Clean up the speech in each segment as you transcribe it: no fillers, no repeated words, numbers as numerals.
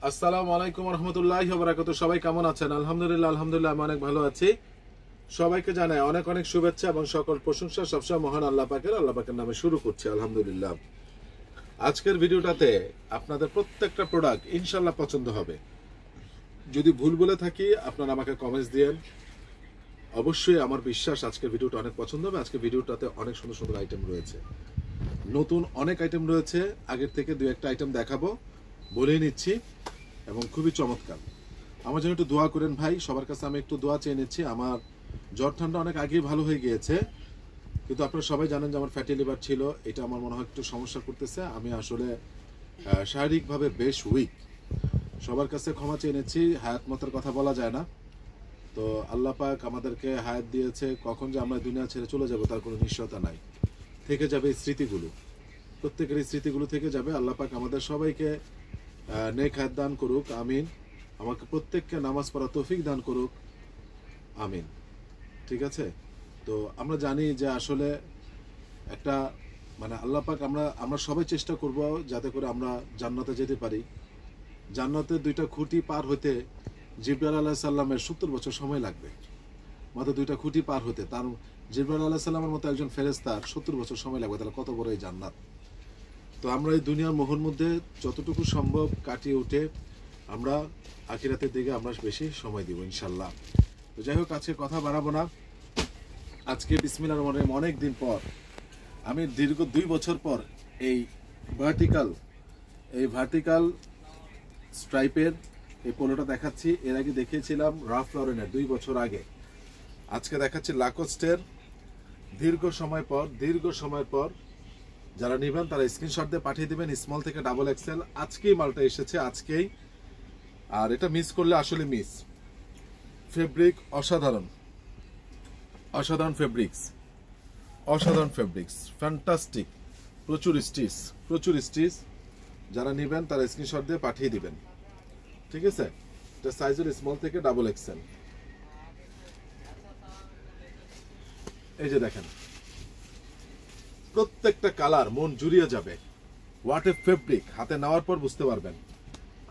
আসসালামু আলাইকুম রহমতুল্লাহি ওয়া বারাকাতুহু। সবাই কেমন আছেন? আলহামদুলিল্লাহ আমি অনেক ভালো আছি। সবাইকে জানাই অনেক অনেক শুভেচ্ছা এবং সকল প্রশংসা সবসময় মহান আল্লাহ পাকের নামে শুরু করছি আলহামদুলিল্লাহ। আজকের ভিডিওটাতে আপনাদের প্রত্যেকটা প্রোডাক্ট ইনশাআল্লাহ পছন্দ হবে। যদি ভুল বলে থাকি আপনারা আমাকে কমেন্টস দিয়েন। অবশ্যই আমার বিশ্বাস আজকের ভিডিওটা অনেক পছন্দ হবে। আজকের ভিডিওটাতে অনেক সুন্দর সুন্দর আইটেম রয়েছে, নতুন অনেক আইটেম রয়েছে। আগের থেকে দুই একটা আইটেম দেখাবো বলেই নিচ্ছি এবং খুবই চমৎকার। আমার জন্য একটু দোয়া করেন ভাই, সবার কাছে আমি একটু দোয়া চেয়ে নিচ্ছি। আমার জ্বর ঠান্ডা অনেক আগেই ভালো হয়ে গিয়েছে, কিন্তু আপনারা সবাই জানেন যে আমার ফ্যাটি লিভার ছিল, এটা আমার মনে হয় একটু সমস্যা করতেছে। আমি আসলে শারীরিকভাবে বেশ উইক। সবার কাছে ক্ষমা চেয়ে নিচ্ছি। হায়াত মতের কথা বলা যায় না, তো আল্লাহ পাক আমাদেরকে হায়াত দিয়েছে, কখন যে আমরা দুনিয়া ছেড়ে চলে যাব তার কোনো নিশ্চয়তা নাই। থেকে যাবে এই স্মৃতিগুলো, প্রত্যেকের এই স্মৃতিগুলো থেকে যাবে। আল্লাহ পাক আমাদের সবাইকে নেক হায়াত দান করুক, আমিন। আমাকে প্রত্যেককে নামাজ পড়া তৌফিক দান করুক, আমিন। ঠিক আছে, তো আমরা জানি যে আসলে একটা আল্লাহ পাক আমরা সবাই চেষ্টা করব যাতে করে আমরা জান্নাতে যেতে পারি। জান্নাতের দুইটা খুঁটি পার হতে জিবরাইল আলাইহিস সালামের 70 বছর সময় লাগবে, মাত্র দুইটা খুঁটি পার হতে। তার জিবরাইল আলাইহিস সালামের মতো একজন ফেরেশতার 70 বছর সময় লাগবে, তাহলে কত বড় এই জান্নাত। তো আমরা এই দুনিয়ার মোহর মধ্যে যতটুকু সম্ভব কাটিয়ে উঠে আমরা আখিরাতের দিকে আমরা বেশি সময় দিব ইনশাল্লাহ। তো যাই হোক, আজকে কথা বাড়াবো না। আজকে বিসমিল্লাহির রহমানির রহিম অনেক দিন পর, আমি দীর্ঘ 2 বছর পর এই ভার্টিক্যাল স্ট্রাইপের এই পোলোটা দেখাচ্ছি। এর আগে দেখিয়েছিলাম রাফ লরেনের 2 বছর আগে। আজকে দেখাচ্ছি লাকোস্টের দীর্ঘ সময় পর। যারা নেবেন তারা স্ক্রিনশট দিয়ে পাঠিয়ে দিবেন, স্মল থেকে ডাবল এক্সেল। আজকেই মালটা এসেছে, আজকেই। আর এটা মিস করলে আসলে মিস। ফেব্রিক অসাধারণ ফেব্রিক্স, ফ্যান্টাস্টিক। প্রচুর স্টিচ। যারা নেবেন তারা স্ক্রিনশট দিয়ে পাঠিয়ে দিবেন, ঠিক আছে। এটা সাইজের স্মল থেকে ডাবল এক্সেল। এই যে দেখেন, প্রত্যেকটা কালার মন জুড়িয়ে যাবে। হোয়াট এ ফেব্রিক, হাতে নেওয়ার পর বুঝতে পারবেন।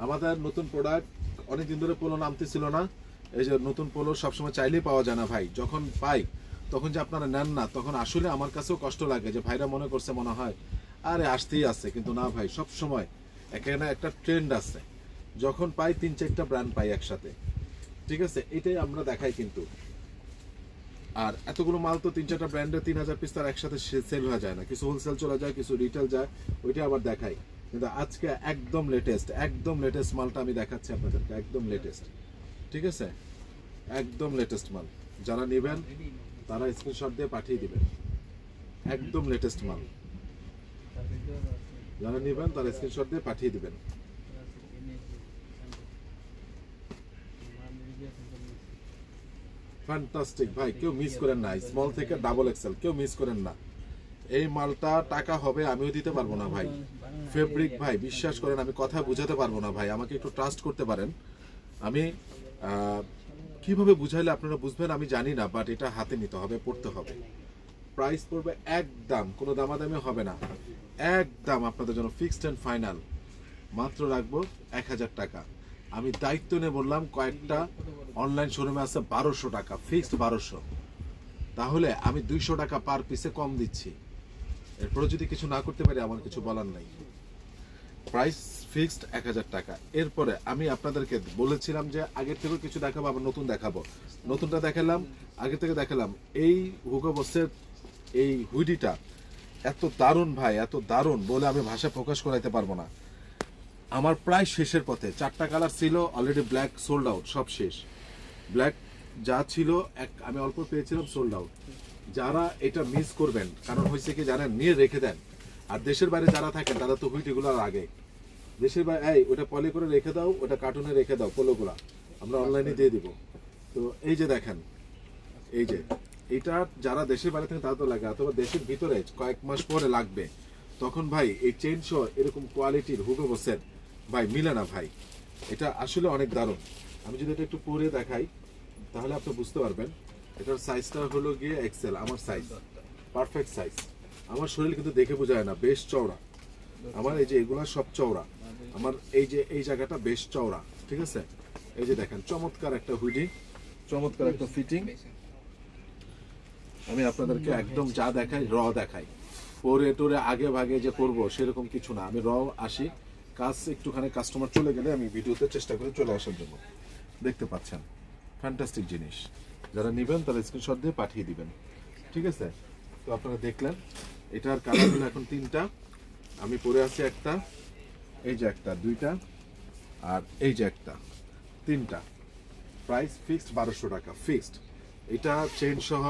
আমাদের নতুন প্রোডাক্ট, অনেকদিন ধরে পোলো নামতেছিল না। এই যে নতুন পোলো সবসময় চাইলেই পাওয়া যায় না ভাই। যখন পাই তখন যে আপনারা নেন না, তখন আসলে আমার কাছেও কষ্ট লাগে যে ভাইরা মনে করছে মনে হয় আরে আসতেই আছে, কিন্তু না ভাই, সব সময় এখানে একটা ট্রেন্ড আছে। যখন পাই 3-4টা ব্র্যান্ড পাই একসাথে, ঠিক আছে। এটাই আমরা দেখাই কিন্তু। আর এতগুলো মাল তো 3-4টা ব্র্যান্ডে 3000 পিস তার একসাথে সেল হয়ে যায় না। কিছু হোলসেল চলে যায়, কিছু রিটেল যায়, ওইটা আবার দেখাই। কিন্তু আজকে একদম লেটেস্ট মালটা আমি দেখাচ্ছি আপনাদেরকে, একদম লেটেস্ট, ঠিক আছে। একদম লেটেস্ট মাল। যারা নেবেন তারা স্ক্রিনশট দিয়ে পাঠিয়ে দিবেন। একদম লেটেস্ট মাল, যারা নেবেন তারা স্ক্রিনশট দিয়ে পাঠিয়ে দিবেন। ফ্যান্টাস্টিক ভাই, কেউ মিস করেন না। স্মল থেকে ডাবল এক্সেল কেউ মিস করেন না। এই মালটা টাকা হবে আমিও দিতে পারবো না ভাই। ফেব্রিক ভাই, বিশ্বাস করেন আমি কথা বুঝাতে পারবো না ভাই, আমাকে একটু ট্রাস্ট করতে পারেন। আমি কিভাবে বুঝাইলে আপনারা বুঝবেন আমি জানি না, বাট এটা হাতে নিতে হবে, পড়তে হবে। প্রাইস পড়বে একদম, কোনো দামাদামি হবে না, একদম আপনাদের জন্য ফিক্সড অ্যান্ড ফাইনাল। মাত্র রাখবো 1000 টাকা। আমি দায়িত্ব নিয়ে বললাম, কয়েকটা অনলাইন শোরুমে আছে 1200 টাকা, ফিক্সড 1200। তাহলে আমি 200 টাকা পার পিসে কম দিচ্ছি। এরপরে যদি কিছু না করতে পারি আমার কিছু বলার নাই। প্রাইস ফিক্সড 1000 টাকা। এরপরে আমি আপনাদেরকে বলেছিলাম যে আগের থেকে কিছু দেখাবো, আবার নতুন দেখাবো। নতুনটা দেখালাম, আগে থেকে দেখালাম। এই হুগো বসের এই হুডিটা এত দারুণ ভাই, এত দারুণ বলে আমি ভাষা প্রকাশ করাইতে পারবো না। আমার প্রায় শেষের পথে। 4টা কালার ছিল অলরেডি, ব্ল্যাক সোল্ড আউট, সব শেষ। ব্ল্যাক যা ছিল আমি অল্প পেয়েছিলাম, সোল্ড আউট। যারা এটা মিস করবেন, কারণ হয়েছে কি জানেন, নিয়ে রেখে দেন। আর দেশের বাইরে যারা থাকেন তারা তো হুইটিগুলোর আগে দেশের বাইরে, ওটা পলি করে রেখে দাও, ওটা কার্টুনে রেখে দাও, পোলোগুলা আমরা অনলাইনে দিয়ে দিব। তো এই যে দেখেন, এই যে এটা যারা দেশের বাইরে থাকেন তারা তো লাগে, অথবা দেশের ভিতরে কয়েক মাস পরে লাগবে, তখন ভাই এই চেইন সহ এরকম কোয়ালিটির হুগো বসের ভাই মিলে না ভাই। এটা আসলে অনেক দারুণ। আমি যদি এটা একটু পরে দেখাই তাহলে আপনি বুঝতে পারবেন। এটার সাইজটা হলো গিয়ে এক্সেল, আমার সাইজ, পারফেক্ট সাইজ। আমার শরীর কিন্তু দেখে বোঝা যায় না, বেশ চওড়া। আমার এই যে এগুলা সব চওড়া, আমার এই জায়গাটা বেশ চওড়া, ঠিক আছে। এই যে দেখেন চমৎকার একটা হুডি, চমৎকার একটা ফিটিং। আমি আপনাদেরকে একদম যা দেখাই র দেখাই, পরে টোরে আগে ভাগে যে করব সেরকম কিছু না। আমি র আসি, কাজ একটুখানি কাস্টমার চলে গেলে আমি ভিডিওতে চেষ্টা করে চলে আসার জন্য। দেখতে পাচ্ছেন ফ্যান্টাস্টিক জিনিস, যারা নেবেন তারা স্ক্রিনশট দিয়ে পাঠিয়ে দিবেন, ঠিক আছে। তো আপনারা দেখলেন এটার কালার হলো এখন 3টা, আমি পরে আছি একটা, এই যে একটা, 2টা, আর এই যে একটা, 3টা। প্রাইস ফিক্সড 1200 টাকা ফিক্সড। এটা চেন সহ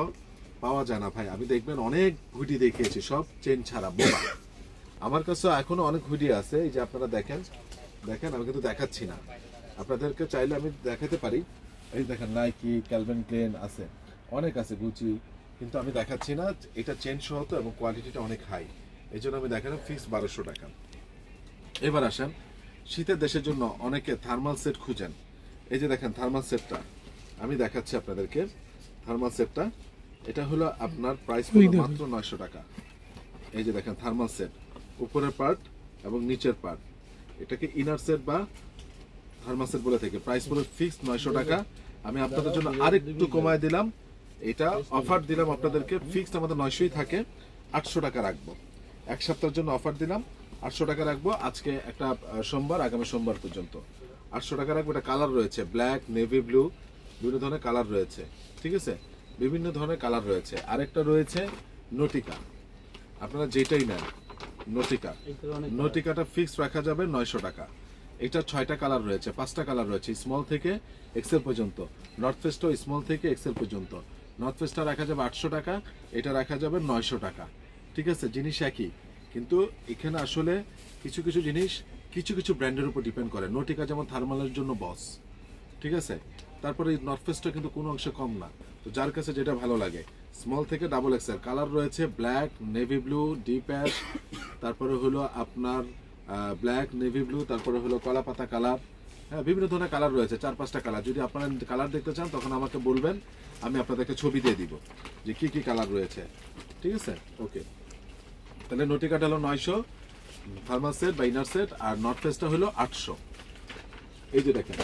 পাওয়া যায় না ভাই। আমি দেখবেন অনেক হুডি দেখিয়েছি সব চেন ছাড়া, বোবা। আমার কাছে এখনো অনেক হুডি আছে, এই যে আপনারা দেখেন আমি কিন্তু দেখাচ্ছি না, আপনাদেরকে চাইলে আমি দেখাতে পারি। এই দেখেন নাইকি, ক্যালভিন ক্লেন আছে, অনেক আছে, গুচি, কিন্তু আমি দেখাচ্ছি না। এটা চেন সহ তো, এবং কোয়ালিটিটা অনেক হাই, এই জন্য আমি দেখালাম ফিক্স 1200 টাকা। এবার আসেন শীতের দেশের জন্য অনেকে থার্মাল সেট খুঁজেন। এই যে দেখেন থার্মাল সেটটা আমি দেখাচ্ছি আপনাদেরকে। থার্মাল সেটটা এটা হলো আপনার প্রাইস মাত্র 900 টাকা। এই যে দেখেন থার্মাল সেট, উপরের পার্ট এবং নিচের পার্ট, এটাকে ইনার সেট বা থার্মাল সেট বলে থাকে। প্রাইস পুরো ফিক্সড 900 টাকা। আমি আপনাদের জন্য আরেকটু কমায় দিলাম, এটা অফার দিলাম আপনাদেরকে। ফিক্সড আমাদের 900ই থাকে, 800 টাকা রাখবো। এক সপ্তাহের জন্য অফার দিলাম, 800 টাকা রাখবো। আজকে একটা সোমবার, আগামী সোমবার পর্যন্ত 800 টাকা রাখবো। এটা কালার রয়েছে ব্ল্যাক, নেভি ব্লু, বিভিন্ন ধরনের কালার রয়েছে, ঠিক আছে, বিভিন্ন ধরনের কালার রয়েছে। আরেকটা রয়েছে নটিকা, আপনারা যেটাই নেন নটিকাটা ফিক্সড রাখা যাবে 900 টাকা। এটা 6টা কালার রয়েছে, 5টা কালার রয়েছে, স্মল থেকে এক্সেল পর্যন্ত। নর্থ ফেস্টও স্মল থেকে এক্সেল পর্যন্ত। নর্থ ফেস্টটা রাখা যাবে 800 টাকা, এটা রাখা যাবে 900 টাকা, ঠিক আছে। জিনিস একই, কিন্তু এখানে আসলে কিছু কিছু জিনিস কিছু কিছু ব্র্যান্ডের উপর ডিপেন্ড করে। নটিকা যেমন থার্মালের জন্য বস, ঠিক আছে। তারপরে নর্থ ফেস্টটা কিন্তু কোনো অংশে কম না। তো যার কাছে যেটা ভালো লাগে, স্মল থেকে ডাবল এক্সেল কালার রয়েছে, black, navy blue, deep ash, তারপরে হলো আপনার ব্ল্যাক, নেভি ব্লু, তারপরে হলো কলা পাতা কালার। হ্যাঁ, বিভিন্ন ধরনের কালার রয়েছে, 4-5টা কালার। যদি আপনারা কালার দেখতে চান তখন আমাকে বলবেন, আমি আপনাদেরকে ছবি দিয়ে দিব যে কি কি কালার রয়েছে, ঠিক আছে। ওকে, তাহলে নটিকাটা হলো 900 থার্মাল সেট বা ইনার সেট, আর নর্থ ফেস্টটা হলো 800। এই যে দেখেন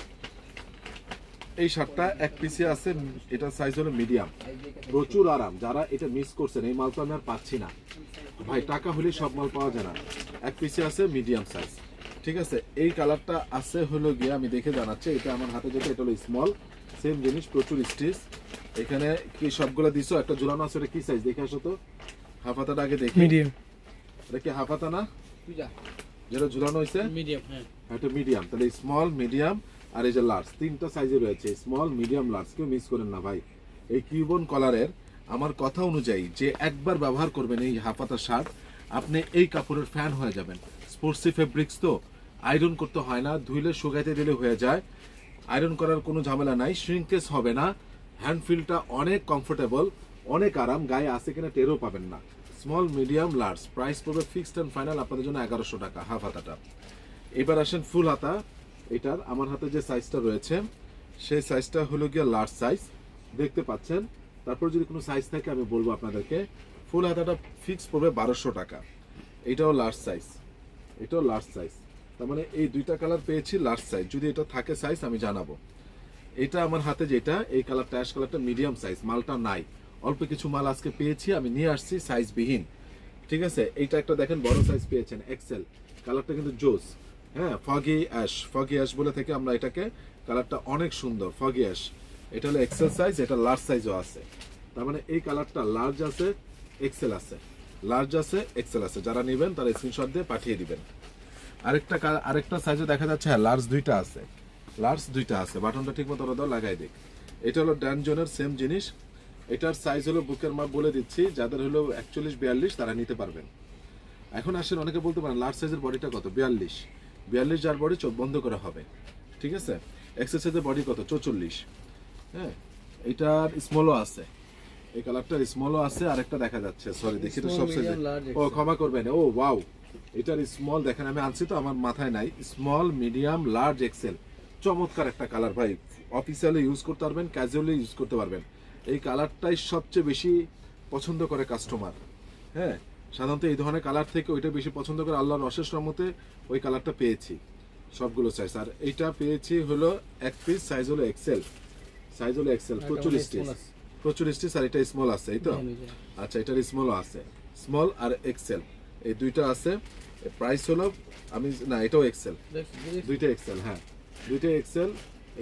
এই শার্টটা এক পিসে আছে, এটা সাইজ হলো মিডিয়াম, প্রচুর আরাম। যারা এটা মিস করছেন, এই মাল তো আমি আর পাচ্ছি না ভাই, টাকা হলে সব মাল পাওয়া যায় না। এক পিসে আছে মিডিয়াম সাইজ, ঠিক আছে। এই কালারটা আছে হলো গিয়ে, আমি দেখে জানাচ্ছি, এটা আমার হাতে যেটা, এটা হলো স্মল, সেম জিনিস, প্রচুর স্টিচ। এখানে কি সবগুলো দিছো, একটা ঝুলানো আছে, এটা কি সাইজ দেখে আসো তো। হাফাতাটা আগে দেখি, মিডিয়াম। এটা কি হাফাতা না যেটা ঝুলানো হয়েছে? মিডিয়াম, হ্যাঁ এটা মিডিয়াম। তাহলে স্মল, মিডিয়াম আর এই যে লার্জ, 3টা সাইজে রয়েছে, স্মল, মিডিয়াম, লার্জ। কেউ মিস করেন না ভাই। এই কিউবন কলারের আমার কথা অনুযায়ী যে একবার ব্যবহার করবেন এই হাফাতা শার্ট, আপনি এই কাপড়ের ফ্যান হয়ে যাবেন। স্পোর্টসি ফেব্রিক্স তো, আয়রন করতে হয় না, ধুইলে শুকাইতে দিলে হয়ে যায়, আয়রন করার কোনো ঝামেলা নাই, শ্রিঙ্কেজ হবে না, হ্যান্ড ফিলটা অনেক কমফোর্টেবল, অনেক আরাম, গায়ে আছে কিনা টেরও পাবেন না। স্মল, মিডিয়াম, লার্জ, প্রাইস পড়বে ফিক্সড অ্যান্ড ফাইনাল আপনাদের জন্য 1100 টাকা হাফ হাতাটা। এবার আসেন ফুল হাতা। এটার আমার হাতে যে সাইজটা রয়েছে সেই সাইজটা হলো গিয়ে লার্জ সাইজ, দেখতে পাচ্ছেন। তারপর যদি কোনো সাইজ থাকে আমি বলবো আপনাদেরকে। ফুল হাতাটা ফিক্স পড়বে 1200 টাকা। এটাও লার্জ সাইজ, এটাও লার্জ সাইজ, তার মানে এই 2টা কালার পেয়েছি লার্জ সাইজ। যদি এটা থাকে সাইজ আমি জানাবো। এটা আমার হাতে যেটা, এই কালারটা অ্যাশ কালারটা মিডিয়াম সাইজ, মালটা নাই, অল্প কিছু মাল আজকে পেয়েছি, আমি নিয়ে আসছি সাইজ বিহীন, ঠিক আছে। এইটা একটা দেখেন বড় সাইজ পেয়েছেন, এক্সেল, কালারটা কিন্তু জোস, হ্যাঁ, ফগি অ্যাশ বলে থেকে আমরা এটাকে, কালারটা অনেক সুন্দর, ফগি অ্যাশ। এটা হলো এক্সেল সাইজ, এটা লার্জ সাইজও আছে। তার মানে এই কালারটা লার্জ আছে, এক্সেল আছে, লার্জ আছে, এক্সেল আছে। যারা নেবেন তারা স্ক্রিনশট দিয়ে পাঠিয়ে দিবেন। আরেকটা সাইজে দেখা যাচ্ছে, হ্যাঁ লার্জ 2টা আছে, লার্জ 2টা আছে। বাটনটা ঠিক মতো দাও, লাগাই দিক। এটা হলো ড্যানজনের সেম জিনিস। এটার সাইজ হলো বুকের মাপ বলে দিচ্ছি, যাদের হলো 41-42 তারা নিতে পারবেন। এখন আসেন, অনেকে বলতে পারেন লার্জ সাইজের বডিটা কত? 42 যার বডি চোখ বন্ধ করা হবে, ঠিক আছে। এক্সেল সাইজের বডি কত? 44। হ্যাঁ, এটার স্মলও আছে, এই কালারটার স্মলও আছে। আরেকটা দেখা যাচ্ছে, সরি দেখি তো সব সাইজে, ও ক্ষমা করবেন, ও ওয়াও, এটার স্মল দেখেন, আমি আনছি তো আমার মাথায় নাই। স্মল, মিডিয়াম, লার্জ, এক্সেল, চমৎকার একটা কালার ভাই। অফিসিয়ালি ইউজ করতে পারবেন, ক্যাজুয়ালি ইউজ করতে পারবেন। এই কালারটাই সবচেয়ে বেশি পছন্দ করে কাস্টমার। হ্যাঁ, সাধারণত এই ধরনের কালার থেকে ওইটা বেশি পছন্দ করে, আল্লাহর অশেষ রহমতে ওই কালারটা পেয়েছি। সবগুলো সাইজ। আর এইটা পেয়েছি হলো এক পিস, সাইজ হলো এক্সেল, সাইজ হলো এক্সেল, প্রচুর স্টিচ। আর এটা স্মল আছে, এই তো? আচ্ছা, এটার স্মলও আছে, স্মল আর এক্সেল এই দুইটা আছে। প্রাইস হলো না, এটাও এক্সেল, দুইটা এক্সেল, হ্যাঁ দুইটা এক্সেল।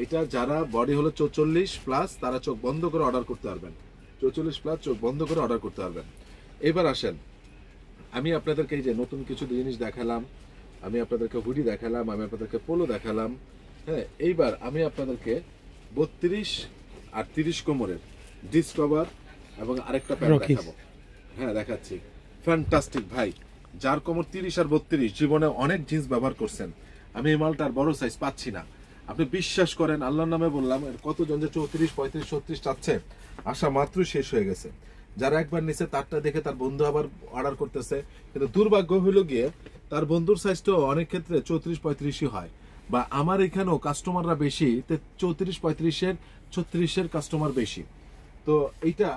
এটা যারা বডি হলো 44+ তারা চোখ বন্ধ করে অর্ডার করতে পারবেন, 44+ চোখ বন্ধ করে অর্ডার করতে পারবেন। এবার আসেন, আমি আপনাদেরকে এই যে নতুন কিছু জিনিস দেখালাম, আমি আপনাদেরকে হুডি দেখালাম, আমি আপনাদেরকে পোলো দেখালাম, হ্যাঁ। এইবার আমি আপনাদেরকে 32 আর 30 কোমরের ডিসকভার এবং আরেকটা প্যান্ট দেখাবো। হ্যাঁ দেখাচ্ছি, ফ্যান্টাস্টিক ভাই। যার কোমর 30 আর 32 জীবনে অনেক জিন্স ব্যবহার করছেন, আমি এই মালটার বড় সাইজ পাচ্ছি না। আপনি বিশ্বাস করেন, আল্লাহর নামে বললাম, কতজন যে 34, 35, 36 চাচ্ছে, আশা মাত্র শেষ হয়ে গেছে। যারা একবার নিচে তারটা দেখে তার বন্ধু আবার অর্ডার করতেছে, কিন্তু দুর্ভাগ্য হইল গিয়ে তার বন্ধুর সাইজটাও অনেক ক্ষেত্রে 34, 35ই হয়। বা আমার এখানেও কাস্টমাররা বেশি, 34, 35-এর 36-এর কাস্টমার বেশি। তো এইটা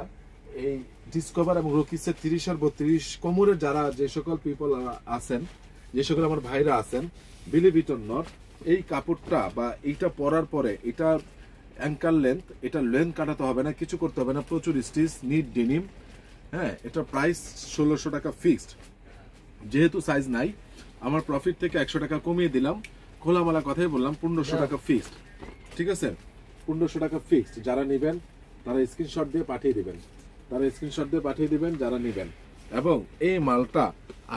এই ডিসকভার এবং রকিসের 30 আর 32 কোমরের যারা যে সকল পিপল আছেন, যে সকল আমার ভাইরা আছেন, বিলিভ ইট অর নট, এই কাপড়টা বা এইটা পরার পরে এটা অ্যাঙ্কাল লেন্থ, এটা লেন্থ কাটাতে হবে না, কিছু করতে হবে না, প্রচুর স্টিচ, নিট ডেনিম, হ্যাঁ। এটা প্রাইস 1600 টাকা ফিক্সড। যেহেতু সাইজ নাই, আমার প্রফিট থেকে 100 টাকা কমিয়ে দিলাম, খোলামেলা কথাই বললাম, 1500 টাকা ফিক্সড, ঠিক আছে? 1500 টাকা ফিক্সড। যারা নেবেন তারা স্ক্রিনশট দিয়ে পাঠিয়ে দিবেন, যারা নেবেন। এবং এই মালটা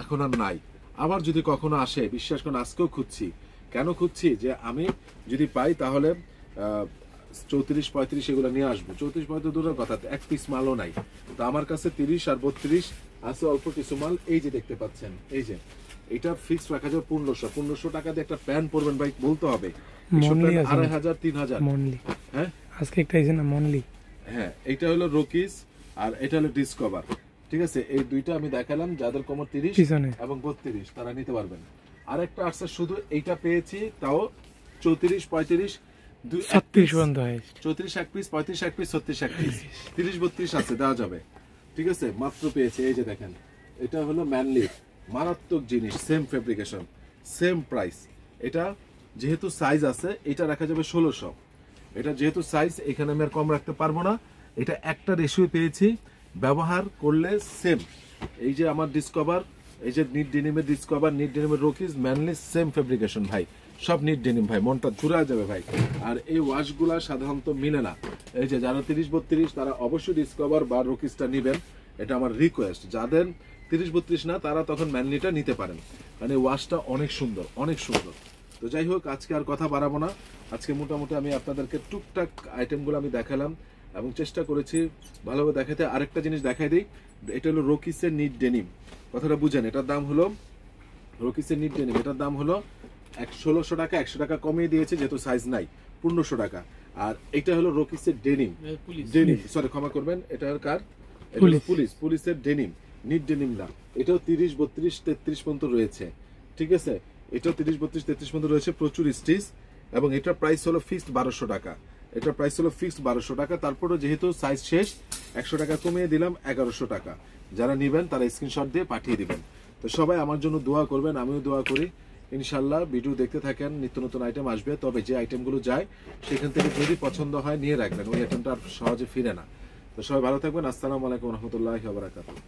এখন আর নাই, আবার যদি কখনো আসে, বিশ্বাস করুন আজকেও খুঁজছি। কেন খুঁজছি? যে আমি যদি পাই তাহলে 34, 35 এগুলো নিয়ে আসবো। 34, 35 দূরের কথা, এক পিস মালও নাই। তো আমার কাছে 30 আর 32 আছে, অল্প কিছু মাল। এই যে দেখতে পাচ্ছেন, এই যে এটা ফিক্স রাখা যাবে 1500 টাকা দিয়ে একটা প্যান্ট পরবেন ভাই, বলতে হবে 2500, 3000। হ্যাঁ আজকে একটা আছে না মনলি, হ্যাঁ এইটা হলো রকিস আর এটা হলো ডিসকভার, ঠিক আছে? এই দুইটা আমি দেখালাম, যাদের কোমর 30 এবং 32 তারা নিতে পারবেন। আরেকটা আছে, শুধু এইটা পেয়েছি, তাও 34, 35, 36 পর্যন্ত হয়, 34 এক পিস, 35 এক পিস, 36 এক পিস, 30, 32 আছে, দেওয়া যাবে, ঠিক আছে? মাত্র পেয়েছে। এই যে দেখেন, এটা হলো ম্যানলি, মারাত্মক জিনিস, সেম ফেব্রিকেশন, সেম প্রাইস। এটা যেহেতু সাইজ আছে, এটা রাখা যাবে 1600। এটা যেহেতু সাইজ, এখানে আমি আর কম রাখতে পারবো না। এটা একটা রেশিও পেয়েছি, ব্যবহার করলে সেম। এই যে আমার ডিসকভার, এই যে নিট ডেনিমের ডিসকভার, নিট ডেনিমের রকিস, ম্যানলি, সেম ফেব্রিকেশন ভাই, সব নিট ডেনিম ভাই, মনটা জুড়া যাবে ভাই। আর এই ওয়াশগুলা সাধারণত মিলে না। এই যে যারা 30, 32 তারা অবশ্যই ডিসকভার বা রকিসটা নেবেন, এটা আমার রিকোয়েস্ট। যাদের 30, 32 না, তারা তখন ম্যানলিটা নিতে পারেন, কারণ এই ওয়াশটা অনেক সুন্দর, অনেক সুন্দর। তো যাই হোক, আজকে আর কথা বাড়াবো না। আজকে মোটামুটি আমি আপনাদেরকে টুকটাক আইটেমগুলো আমি দেখালাম এবং চেষ্টা করেছি ভালোভাবে দেখাতে। আরেকটা জিনিস দেখাই দিই, এটা হলো রকিসের নিট ডেনিম, কথাটা বুঝেন। এটার দাম হলো, রকিসের নিট ডেনিম, এটার দাম হলো 1600 টাকা, 100 টাকা কমিয়ে দিয়েছে যেহেতু সাইজ নাই, 1500 টাকা। আর এটা হলো রকিসের ডেনিম, সরি ক্ষমা করবেন, এটা কার? পুলিশের ডেনিম, নিট ডেনিম না। এটাও 30, 32, 33 পর্যন্ত রয়েছে, ঠিক আছে? এটাও 30, 32, 33 পর্যন্ত রয়েছে, প্রচুর স্টিচ। এবং এটার প্রাইস হলো ফিক্সড 1200 টাকা, এটার প্রাইস হলো ফিক্সড 1200 টাকা। তারপরে যেহেতু সাইজ শেষ, 100 টাকা কমিয়ে দিলাম, 1100 টাকা। যারা নেবেন তারা স্ক্রিনশট দিয়ে পাঠিয়ে দিবেন। তো সবাই আমার জন্য দোয়া করবেন, আমিও দোয়া করি। ইনশাল্লাহ ভিডিও দেখতে থাকেন, নিত্য নতুন আইটেম আসবে। তবে যে আইটেমগুলো যায় সেখান থেকে যদি পছন্দ হয় নিয়ে রাখবেন, ওই আইটেমটা আর সহজে ফিরে না। তো সবাই ভালো থাকবেন। আসসালামু আলাইকুম রহমতুল্লাহি ওয়া বারাকাতুহু।